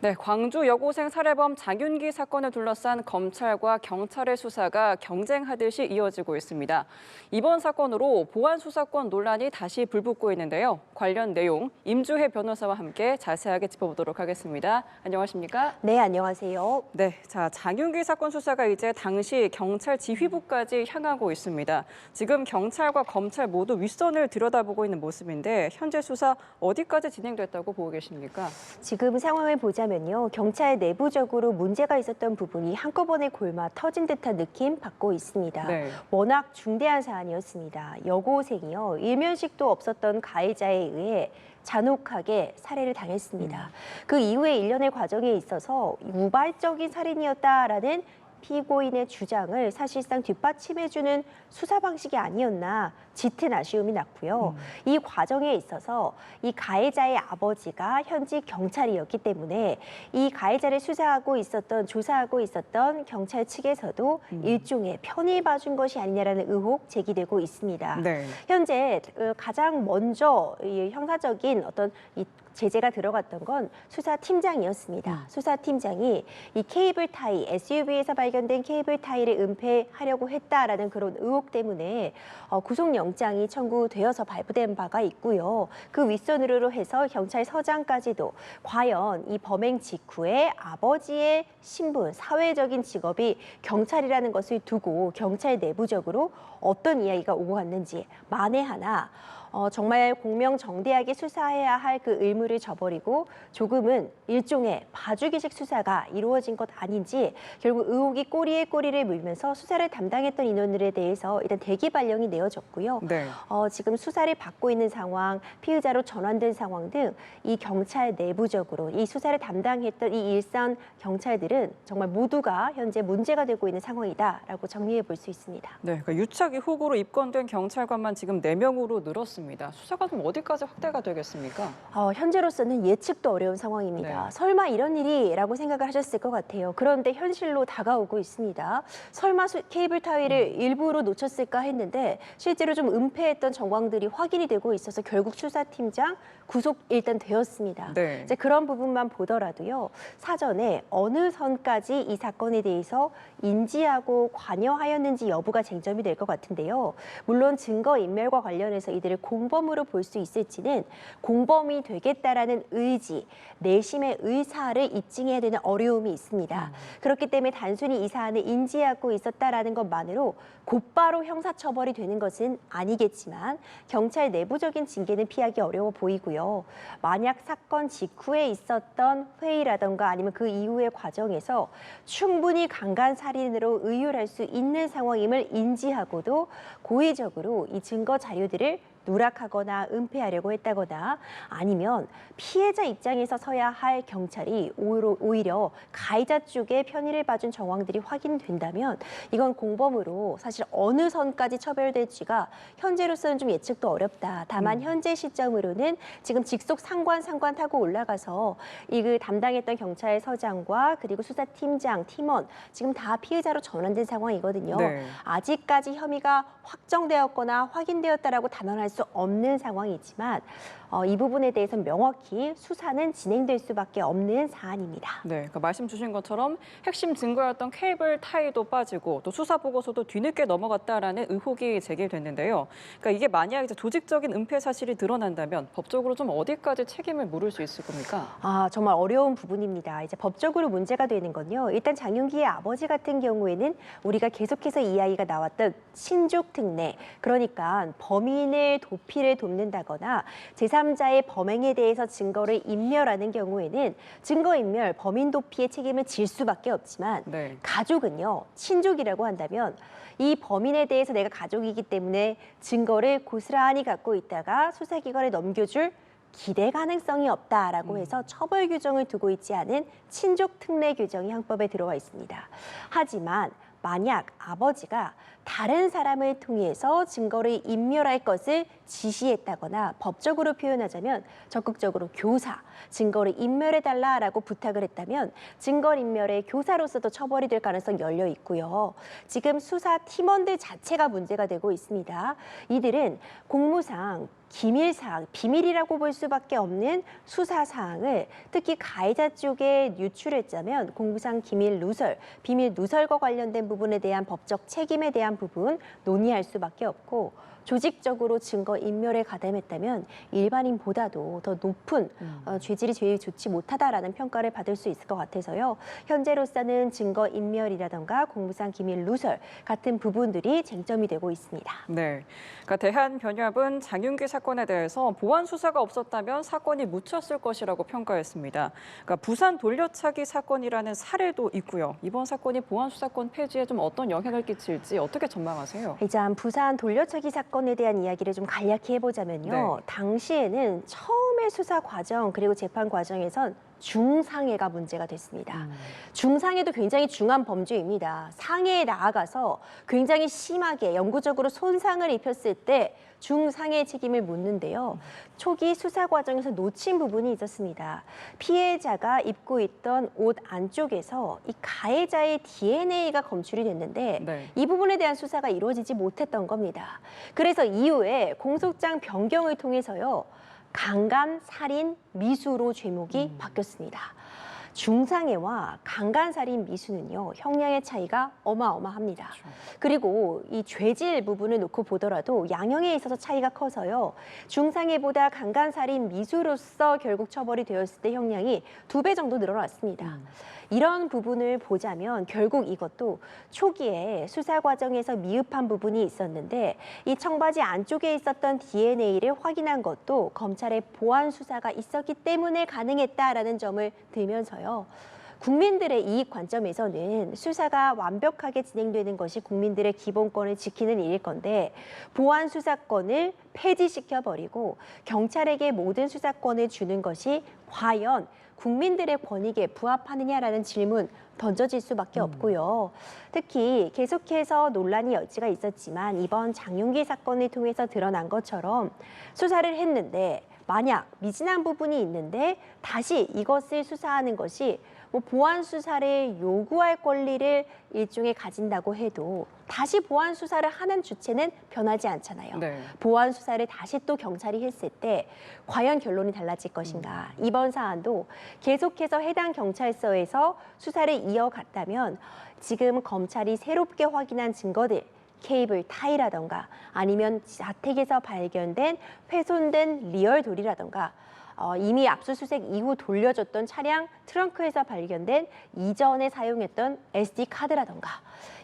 네, 광주 여고생 살해범 장윤기 사건을 둘러싼 검찰과 경찰의 수사가 경쟁하듯이 이어지고 있습니다. 이번 사건으로 보안 수사권 논란이 다시 불붙고 있는데요. 관련 내용 임주혜 변호사와 함께 자세하게 짚어보도록 하겠습니다. 안녕하십니까? 네, 안녕하세요. 네, 장윤기 사건 수사가 이제 당시 경찰 지휘부까지 향하고 있습니다. 지금 경찰과 검찰 모두 윗선을 들여다보고 있는 모습인데 현재 수사 어디까지 진행됐다고 보고 계십니까? 지금 상황을 보자면요. 경찰 내부적으로 문제가 있었던 부분이 한꺼번에 골마 터진 듯한 느낌 받고 있습니다. 네. 워낙 중대한 사안이었습니다. 여고생이요. 일면식도 없었던 가해자에 의해 잔혹하게 살해를 당했습니다. 그 이후에 일련의 과정에 있어서 우발적인 살인이었다라는 피고인의 주장을 사실상 뒷받침해주는 수사 방식이 아니었나 짙은 아쉬움이 났고요. 이 과정에 있어서 이 가해자의 아버지가 현직 경찰이었기 때문에 이 가해자를 수사하고 있었던, 조사하고 있었던 경찰 측에서도 일종의 편을 봐준 것이 아니냐라는 의혹 제기되고 있습니다. 네. 현재 가장 먼저 이 형사적인 어떤 이 제재가 들어갔던 건 수사팀장이었습니다. 수사팀장이 이 케이블 타이, SUV에서 발견된 케이블 타이를 은폐하려고 했다라는 그런 의혹 때문에 구속영장이 청구되어서 발부된 바가 있고요. 그 윗선으로 해서 경찰서장까지도 과연 이 범행 직후에 아버지의 신분, 사회적인 직업이 경찰이라는 것을 두고 경찰 내부적으로 어떤 이야기가 오고 갔는지 만에 하나 정말 공명정대하게 수사해야 할 그 의무를 저버리고 조금은 일종의 봐주기식 수사가 이루어진 것 아닌지 결국 의혹이 꼬리에 꼬리를 물면서 수사를 담당했던 인원들에 대해서 일단 대기 발령이 내어졌고요. 네. 지금 수사를 받고 있는 상황, 피의자로 전환된 상황 등 이 경찰 내부적으로 이 수사를 담당했던 이 일선 경찰들은 정말 모두가 현재 문제가 되고 있는 상황이다라고 정리해 볼 수 있습니다. 네, 그러니까 유착 의혹으로 입건된 경찰관만 지금 4명으로 늘었습니다. 수사가 좀 어디까지 확대가 되겠습니까? 현재로서는 예측도 어려운 상황입니다. 네. 설마 이런 일이라고 생각을 하셨을 것 같아요. 그런데 현실로 다가오고 있습니다. 설마 케이블 타이를 일부러 놓쳤을까 했는데 실제로 좀 은폐했던 정황들이 확인이 되고 있어서 결국 수사팀장 구속 일단 되었습니다. 네. 이제 그런 부분만 보더라도요. 사전에 어느 선까지 이 사건에 대해서 인지하고 관여하였는지 여부가 쟁점이 될 것 같은데요. 물론 증거인멸과 관련해서 이들을 공범으로 볼 수 있을지는 공범이 되겠다라는 의지, 내심의 의사를 입증해야 되는 어려움이 있습니다. 그렇기 때문에 단순히 이 사안을 인지하고 있었다라는 것만으로 곧바로 형사처벌이 되는 것은 아니겠지만 경찰 내부적인 징계는 피하기 어려워 보이고요. 만약 사건 직후에 있었던 회의라던가 아니면 그 이후의 과정에서 충분히 강간 살인으로 의율할 수 있는 상황임을 인지하고도 고의적으로 이 증거 자료들을 누락하거나 은폐하려고 했다거나 아니면 피해자 입장에서 서야 할 경찰이 오히려 가해자 쪽의 편의를 봐준 정황들이 확인된다면 이건 공범으로 사실 어느 선까지 처벌될지가 현재로서는 좀 예측도 어렵다. 다만 현재 시점으로는 지금 직속 상관 타고 올라가서 이 그 담당했던 경찰서장과 그리고 수사팀장, 팀원 지금 다 피해자로 전환된 상황이거든요. 네. 아직까지 혐의가 확정되었거나 확인되었다라고 단언할 수 없는 상황이지만 이 부분에 대해서 명확히 수사는 진행될 수밖에 없는 사안입니다. 네, 그러니까 말씀 주신 것처럼 핵심 증거였던 케이블 타이도 빠지고 또 수사 보고서도 뒤늦게 넘어갔다라는 의혹이 제기됐는데요. 그러니까 이게 만약 이제 조직적인 은폐 사실이 드러난다면 법적으로 좀 어디까지 책임을 물을 수 있을 겁니까? 정말 어려운 부분입니다. 이제 법적으로 문제가 되는 건요. 일단 장윤기의 아버지 같은 경우에는 우리가 계속해서 이야기가 나왔던 친족 특례, 그러니까 범인의 도피를 돕는다거나 제3자의 범행에 대해서 증거를 인멸하는 경우에는 증거인멸, 범인 도피의 책임을 질 수밖에 없지만 네. 가족은요, 친족이라고 한다면 이 범인에 대해서 내가 가족이기 때문에 증거를 고스란히 갖고 있다가 수사기관에 넘겨줄 기대 가능성이 없다라고 해서 처벌 규정을 두고 있지 않은 친족 특례 규정이 형법에 들어와 있습니다. 하지만 만약 아버지가 다른 사람을 통해서 증거를 인멸할 것을 지시했다거나 법적으로 표현하자면 적극적으로 교사, 증거를 인멸해달라라고 부탁을 했다면 증거인멸의 교사로서도 처벌이 될 가능성이 열려 있고요. 지금 수사 팀원들 자체가 문제가 되고 있습니다. 이들은 공무상 기밀사항, 비밀이라고 볼 수밖에 없는 수사사항을 특히 가해자 쪽에 유출했자면 공무상 기밀 누설, 비밀 누설과 관련된 부분에 대한 법적 책임에 대한 부분 논의할 수밖에 없고 조직적으로 증거 인멸에 가담했다면 일반인보다도 더 높은 죄질이 제일 좋지 못하다라는 평가를 받을 수 있을 것 같아서요. 현재로서는 증거 인멸이라던가 공무상 기밀 누설 같은 부분들이 쟁점이 되고 있습니다. 네, 그러니까 대한변협은 장윤기 사건에 대해서 보완 수사가 없었다면 사건이 묻혔을 것이라고 평가했습니다. 그러니까 부산 돌려차기 사건이라는 사례도 있고요. 이번 사건이 보완 수사권 폐지에 좀 어떤 영향을 끼칠지 어떻게 전망하세요? 이제 부산 돌려차기 사건에 대한 이야기를 좀 간략히 해보자면요. 네. 당시에는 처음에 수사 과정 그리고 재판 과정에선 중상해가 문제가 됐습니다. 중상해도 굉장히 중한 범죄입니다. 상해에 나아가서 굉장히 심하게 영구적으로 손상을 입혔을 때 중상해의 책임을 묻는데요. 초기 수사 과정에서 놓친 부분이 있었습니다. 피해자가 입고 있던 옷 안쪽에서 이 가해자의 DNA가 검출이 됐는데 네. 이 부분에 대한 수사가 이루어지지 못했던 겁니다. 그래서 이후에 공소장 변경을 통해서요. 강간살인 미수로 죄목이 바뀌었습니다. 중상해와 강간살인 미수는요, 형량의 차이가 어마어마합니다. 그리고 이 죄질 부분을 놓고 보더라도 양형에 있어서 차이가 커서요, 중상해보다 강간살인 미수로서 결국 처벌이 되었을 때 형량이 2배 정도 늘어났습니다. 이런 부분을 보자면 결국 이것도 초기에 수사 과정에서 미흡한 부분이 있었는데 이 청바지 안쪽에 있었던 DNA를 확인한 것도 검찰의 보완 수사가 있었기 때문에 가능했다라는 점을 들면서요. 국민들의 이익 관점에서는 수사가 완벽하게 진행되는 것이 국민들의 기본권을 지키는 일일 건데 보완 수사권을 폐지시켜버리고 경찰에게 모든 수사권을 주는 것이 과연 국민들의 권익에 부합하느냐라는 질문 던져질 수밖에 없고요. 특히 계속해서 논란이 여지가 있었지만 이번 장윤기 사건을 통해서 드러난 것처럼 수사를 했는데 만약 미진한 부분이 있는데 다시 이것을 수사하는 것이 보완 수사를 요구할 권리를 일종의 가진다고 해도 다시 보완 수사를 하는 주체는 변하지 않잖아요. 네. 보완 수사를 다시 또 경찰이 했을 때 과연 결론이 달라질 것인가. 이번 사안도 계속해서 해당 경찰서에서 수사를 이어갔다면 지금 검찰이 새롭게 확인한 증거들 케이블 타이라던가 아니면 자택에서 발견된 훼손된 리얼돌이라던가 이미 압수수색 이후 돌려줬던 차량 트렁크에서 발견된 이전에 사용했던 SD카드라던가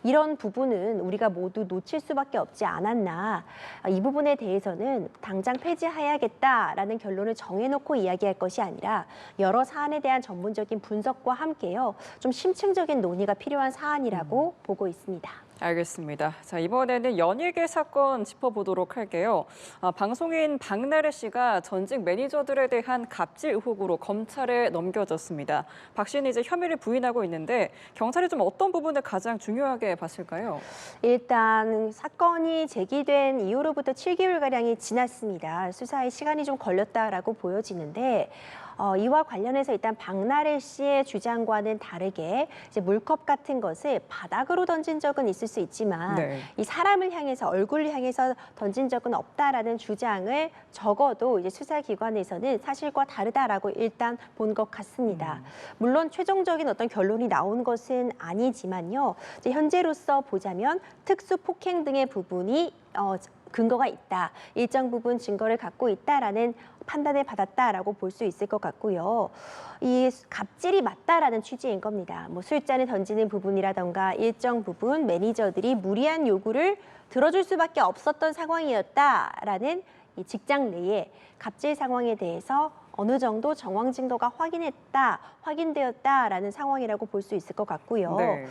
이런 부분은 우리가 모두 놓칠 수밖에 없지 않았나. 이 부분에 대해서는 당장 폐지해야겠다라는 결론을 정해놓고 이야기할 것이 아니라 여러 사안에 대한 전문적인 분석과 함께요. 좀 심층적인 논의가 필요한 사안이라고 보고 있습니다. 알겠습니다. 자, 이번에는 연예계 사건 짚어보도록 할게요. 방송인 박나래 씨가 전직 매니저들에 대한 갑질 의혹으로 검찰에 넘겨졌습니다. 박 씨는 이제 혐의를 부인하고 있는데 경찰이 좀 어떤 부분을 가장 중요하게 봤을까요? 일단 사건이 제기된 이후로부터 7개월가량이 지났습니다. 수사에 시간이 좀 걸렸다라고 보여지는데 이와 관련해서 일단 박나래 씨의 주장과는 다르게 이제 물컵 같은 것을 바닥으로 던진 적은 있을 수 있지만 네. 이 사람을 향해서 얼굴을 향해서 던진 적은 없다라는 주장을 적어도 이제 수사기관에서는 사실과 다르다라고 일단 본 것 같습니다. 물론 최종적인 어떤 결론이 나온 것은 아니지만요. 이제 현재로서 보자면 특수폭행 등의 부분이 근거가 있다. 일정 부분 증거를 갖고 있다라는 판단을 받았다라고 볼 수 있을 것 같고요. 이 갑질이 맞다라는 취지인 겁니다. 술잔을 던지는 부분이라던가 일정 부분 매니저들이 무리한 요구를 들어줄 수밖에 없었던 상황이었다라는 이 직장 내에 갑질 상황에 대해서 어느 정도 정황 증거가 확인되었다라는 상황이라고 볼 수 있을 것 같고요. 네.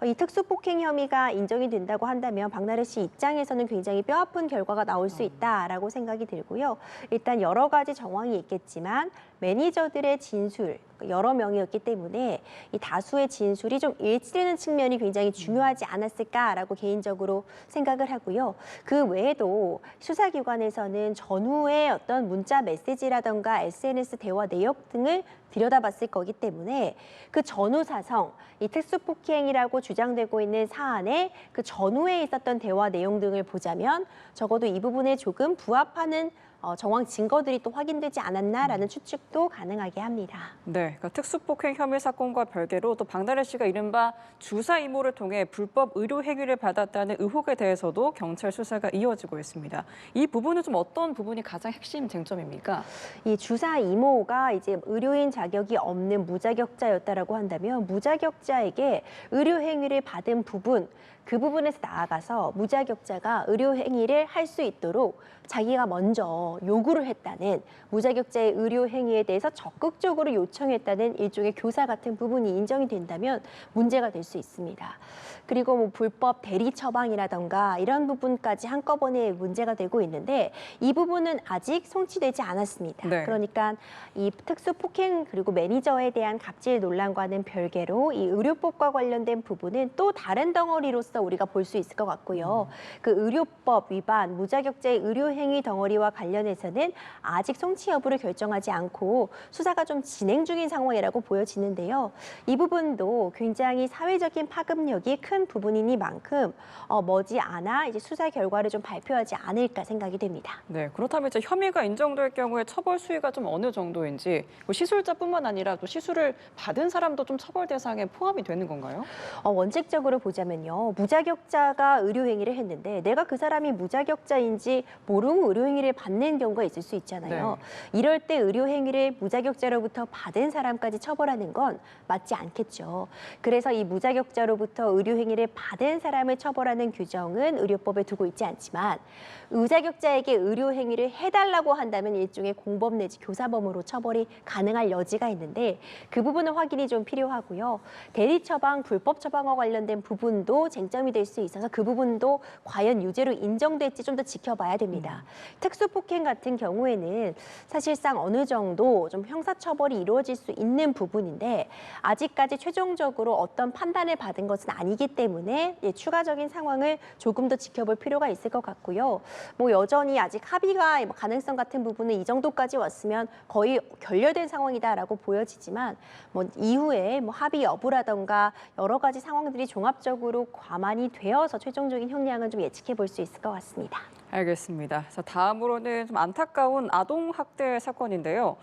이 특수폭행 혐의가 인정이 된다고 한다면 박나래 씨 입장에서는 굉장히 뼈아픈 결과가 나올 수 있다라고 생각이 들고요. 일단 여러 가지 정황이 있겠지만 매니저들의 진술 여러 명이었기 때문에 이 다수의 진술이 좀 일치되는 측면이 굉장히 중요하지 않았을까라고 개인적으로 생각을 하고요. 그 외에도 수사기관에서는 전후의 어떤 문자 메시지라던가 SNS 대화 내역 등을 들여다봤을 거기 때문에 그 전후 사성, 이 특수폭행이라고 주장되고 있는 사안의 그 전후에 있었던 대화 내용 등을 보자면 적어도 이 부분에 조금 부합하는 정황 증거들이 또 확인되지 않았나라는 추측도 가능하게 합니다. 네, 그러니까 특수폭행 혐의 사건과 별개로 또 박나래 씨가 이른바 주사 이모를 통해 불법 의료 행위를 받았다는 의혹에 대해서도 경찰 수사가 이어지고 있습니다. 이 부분은 좀 어떤 부분이 가장 핵심 쟁점입니까? 이 주사 이모가 이제 의료인 자격이 없는 무자격자였다라고 한다면 무자격자에게 의료 행위를 받은 부분, 그 부분에서 나아가서 무자격자가 의료 행위를 할 수 있도록 자기가 먼저 요구를 했다는, 무자격자의 의료 행위에 대해서 적극적으로 요청했다는 일종의 교사 같은 부분이 인정이 된다면 문제가 될 수 있습니다. 그리고 뭐 불법 대리 처방이라던가 이런 부분까지 한꺼번에 문제가 되고 있는데 이 부분은 아직 송치되지 않았습니다. 네. 그러니까 이 특수폭행 그리고 매니저에 대한 갑질 논란과는 별개로 이 의료법과 관련된 부분은 또 다른 덩어리로서 우리가 볼 수 있을 것 같고요. 그 의료법 위반, 무자격자의 의료행위 덩어리와 관련해서는 아직 송치 여부를 결정하지 않고 수사가 좀 진행 중인 상황이라고 보여지는데요. 이 부분도 굉장히 사회적인 파급력이 큰 부분이니만큼 머지않아 이제 수사 결과를 좀 발표하지 않을까 생각이 됩니다. 네, 그렇다면 이제 혐의가 인정될 경우에 처벌 수위가 좀 어느 정도인지, 뭐 시술자뿐만 아니라 또 시술을 받은 사람도 좀 처벌 대상에 포함이 되는 건가요? 원칙적으로 보자면요. 무자격자가 의료행위를 했는데 내가 그 사람이 무자격자인지 모르고 의료행위를 받는 경우가 있을 수 있잖아요. 이럴 때 의료행위를 무자격자로부터 받은 사람까지 처벌하는 건 맞지 않겠죠. 그래서 이 무자격자로부터 의료행위를 받은 사람을 처벌하는 규정은 의료법에 두고 있지 않지만 무자격자에게 의료행위를 해달라고 한다면 일종의 공범 내지 교사범으로 처벌이 가능할 여지가 있는데 그 부분은 확인이 좀 필요하고요. 대리 처방, 불법 처방과 관련된 부분도 쟁점이 될 수 있어서 그 부분도 과연 유죄로 인정될지 좀 더 지켜봐야 됩니다. 특수폭행 같은 경우에는 사실상 어느 정도 좀 형사처벌이 이루어질 수 있는 부분인데 아직까지 최종적으로 어떤 판단을 받은 것은 아니기 때문에 추가적인 상황을 조금 더 지켜볼 필요가 있을 것 같고요. 뭐 여전히 아직 합의가 가능성 같은 부분은 이 정도까지 왔으면 거의 결렬된 상황이다라고 보여지지만 뭐 이후에 뭐 합의 여부라던가 여러 가지 상황들이 종합적으로 과만이 되어서 최종적인 형량은 좀 예측해 볼 수 있을 것 같습니다. 알겠습니다. 자, 다음으로는 좀 안타까운 아동 학대 사건인데요.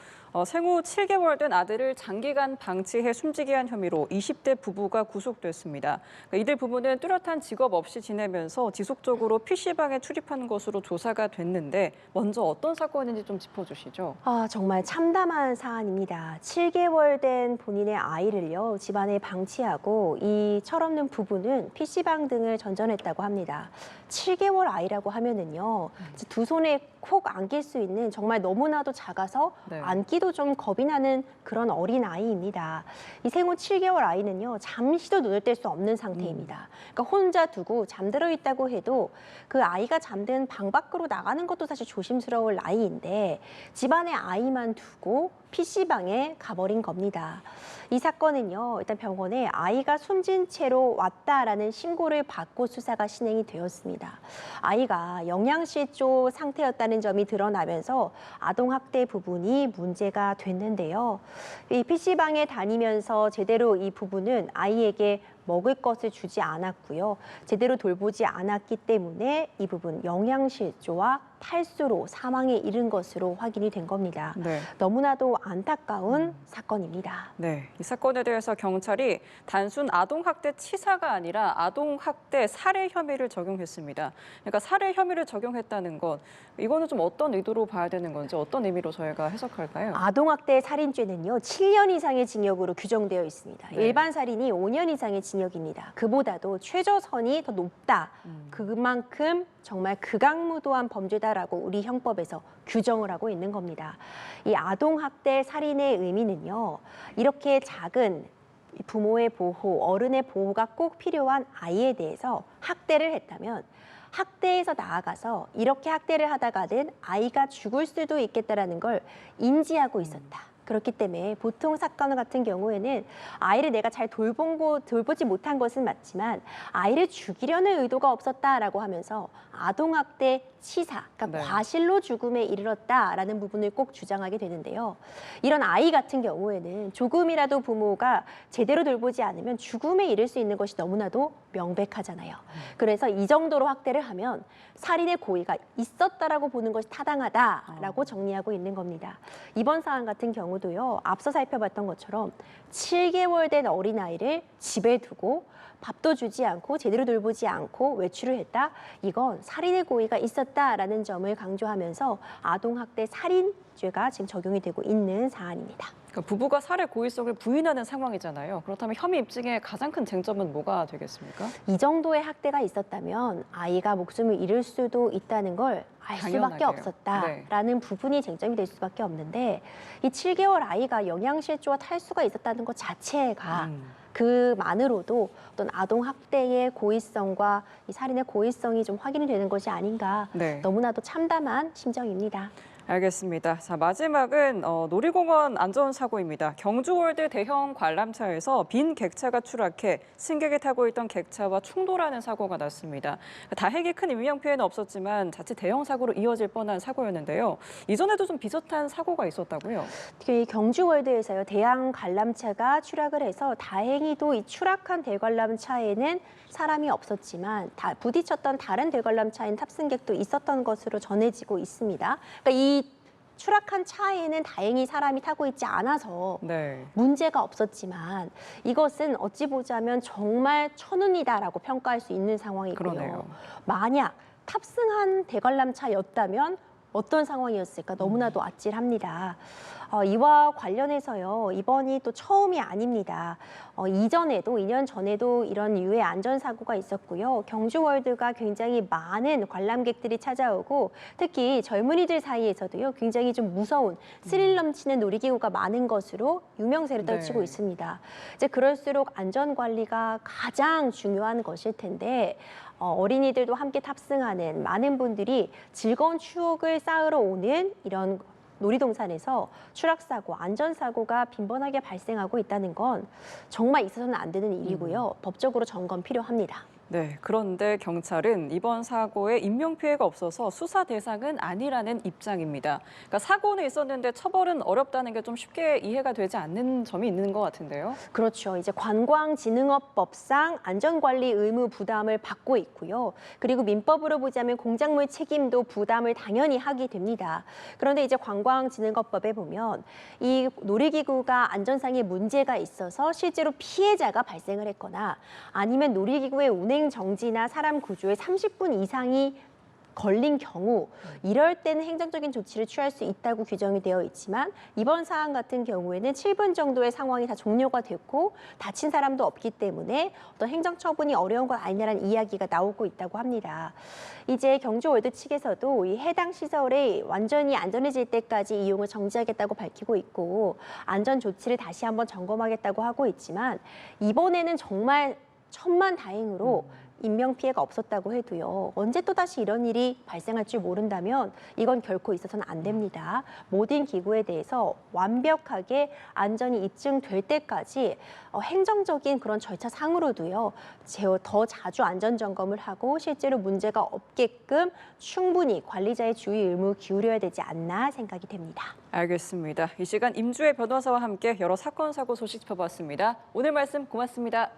생후 7개월 된 아들을 장기간 방치해 숨지게 한 혐의로 20대 부부가 구속됐습니다. 이들 부부는 뚜렷한 직업 없이 지내면서 지속적으로 PC방에 출입한 것으로 조사가 됐는데 먼저 어떤 사건인지 좀 짚어주시죠. 정말 참담한 사안입니다. 7개월 된 본인의 아이를요, 집안에 방치하고 이 철없는 부부는 PC방 등을 전전했다고 합니다. 7개월 아이라고 하면은요, 두 손에 콕 안길 수 있는 정말 너무나도 작아서 안기도 좀 겁이 나는 그런 어린 아이입니다. 이 생후 7개월 아이는요, 잠시도 눈을 뗄 수 없는 상태입니다. 그러니까 혼자 두고 잠들어 있다고 해도 그 아이가 잠든 방 밖으로 나가는 것도 사실 조심스러울 나이인데 집안에 아이만 두고 PC방에 가버린 겁니다. 이 사건은요, 일단 병원에 아이가 숨진 채로 왔다라는 신고를 받고 수사가 진행이 되었습니다. 아이가 영양실조 상태였다는 점이 드러나면서 아동학대 부분이 문제가 됐는데요. 이 PC방에 다니면서 제대로 이 부부는 아이에게 먹을 것을 주지 않았고요. 제대로 돌보지 않았기 때문에 이 부분 영양실조와 탈수로 사망에 이른 것으로 확인이 된 겁니다. 너무나도 안타까운 사건입니다. 네, 이 사건에 대해서 경찰이 단순 아동학대 치사가 아니라 아동학대 살해 혐의를 적용했습니다. 그러니까 살해 혐의를 적용했다는 것, 이거는 좀 어떤 의도로 봐야 되는 건지 어떤 의미로 저희가 해석할까요? 아동학대 살인죄는요, 7년 이상의 징역으로 규정되어 있습니다. 일반 살인이 5년 이상의 징역입니다. 그보다도 최저선이 더 높다. 그만큼 정말 극악무도한 범죄다라고 우리 형법에서 규정을 하고 있는 겁니다. 이 아동학대 살인의 의미는요, 이렇게 작은 부모의 보호, 어른의 보호가 꼭 필요한 아이에 대해서 학대를 했다면 학대에서 나아가서 이렇게 학대를 하다가는 아이가 죽을 수도 있겠다라는 걸 인지하고 있었다. 그렇기 때문에 보통 사건 같은 경우에는 아이를 내가 잘 돌보지 못한 것은 맞지만 아이를 죽이려는 의도가 없었다라고 하면서 아동학대 치사, 그러니까 네. 과실로 죽음에 이르렀다라는 부분을 꼭 주장하게 되는데요. 이런 아이 같은 경우에는 조금이라도 부모가 제대로 돌보지 않으면 죽음에 이를 수 있는 것이 너무나도 명백하잖아요. 그래서 이 정도로 학대를 하면 살인의 고의가 있었다라고 보는 것이 타당하다라고 정리하고 있는 겁니다. 이번 사안 같은 경우도요. 앞서 살펴봤던 것처럼 7개월 된 어린아이를 집에 두고 밥도 주지 않고 제대로 돌보지 않고 외출을 했다. 이건 살인의 고의가 있었다라는 점을 강조하면서 아동학대 살인죄가 지금 적용이 되고 있는 사안입니다. 그러니까 부부가 살해 고의성을 부인하는 상황이잖아요. 그렇다면 혐의 입증의 가장 큰 쟁점은 뭐가 되겠습니까? 이 정도의 학대가 있었다면 아이가 목숨을 잃을 수도 있다는 걸 알 수밖에 당연하게요. 없었다라는 부분이 쟁점이 될 수밖에 없는데 이 7개월 아이가 영양실조와 탈수가 있었다는 것 자체가 그만으로도 어떤 아동 학대의 고의성과 이 살인의 고의성이 좀 확인이 되는 것이 아닌가. 네. 너무나도 참담한 심정입니다. 알겠습니다. 자, 마지막은 놀이공원 안전사고입니다. 경주월드 대형 관람차에서 빈 객차가 추락해 승객이 타고 있던 객차와 충돌하는 사고가 났습니다. 다행히 큰 인명피해는 없었지만 자칫 대형 사고로 이어질 뻔한 사고였는데요. 이전에도 좀 비슷한 사고가 있었다고요? 특히 경주월드에서요, 대형 관람차가 추락을 해서 다행히도 이 추락한 대관람차에는 사람이 없었지만 부딪혔던 다른 대관람차인 탑승객도 있었던 것으로 전해지고 있습니다. 그러니까 이 추락한 차에는 다행히 사람이 타고 있지 않아서 네. 문제가 없었지만 이것은 어찌 보자면 정말 천운이다라고 평가할 수 있는 상황이고요. 그러네요. 만약 탑승한 대관람차였다면 어떤 상황이었을까 너무나도 아찔합니다. 이와 관련해서요, 이번이 또 처음이 아닙니다. 이전에도 2년 전에도 이런 유해 안전사고가 있었고요. 경주월드가 굉장히 많은 관람객들이 찾아오고 특히 젊은이들 사이에서도요, 굉장히 좀 무서운 스릴 넘치는 놀이기구가 많은 것으로 유명세를 떨치고 네. 있습니다. 이제 그럴수록 안전관리가 가장 중요한 것일 텐데 어린이들도 함께 탑승하는 많은 분들이 즐거운 추억을 쌓으러 오는 이런 놀이동산에서 추락사고, 안전사고가 빈번하게 발생하고 있다는 건 정말 있어서는 안 되는 일이고요. 법적으로 점검 필요합니다. 네, 그런데 경찰은 이번 사고에 인명피해가 없어서 수사 대상은 아니라는 입장입니다. 그러니까 사고는 있었는데 처벌은 어렵다는 게 좀 쉽게 이해가 되지 않는 점이 있는 것 같은데요. 그렇죠. 이제 관광진흥업법상 안전관리 의무 부담을 받고 있고요. 그리고 민법으로 보자면 공작물 책임도 부담을 당연히 하게 됩니다. 그런데 이제 관광진흥업법에 보면 이 놀이기구가 안전상의 문제가 있어서 실제로 피해자가 발생을 했거나 아니면 놀이기구의 운행 정지나 사람 구조에 30분 이상이 걸린 경우 이럴 때는 행정적인 조치를 취할 수 있다고 규정이 되어 있지만 이번 사안 같은 경우에는 7분 정도의 상황이 다 종료가 됐고 다친 사람도 없기 때문에 어떤 행정처분이 어려운 건 아니냐라는 이야기가 나오고 있다고 합니다. 이제 경주월드 측에서도 이 해당 시설이 완전히 안전해질 때까지 이용을 정지하겠다고 밝히고 있고 안전 조치를 다시 한번 점검하겠다고 하고 있지만 이번에는 정말 천만다행으로 인명피해가 없었다고 해도요. 언제 또다시 이런 일이 발생할 줄 모른다면 이건 결코 있어서는 안 됩니다. 모든 기구에 대해서 완벽하게 안전이 입증될 때까지 행정적인 그런 절차상으로도요. 더 자주 안전점검을 하고 실제로 문제가 없게끔 충분히 관리자의 주의 의무 기울여야 되지 않나 생각이 됩니다. 알겠습니다. 이 시간 임주혜 변호사와 함께 여러 사건, 사고 소식 짚어봤습니다. 오늘 말씀 고맙습니다.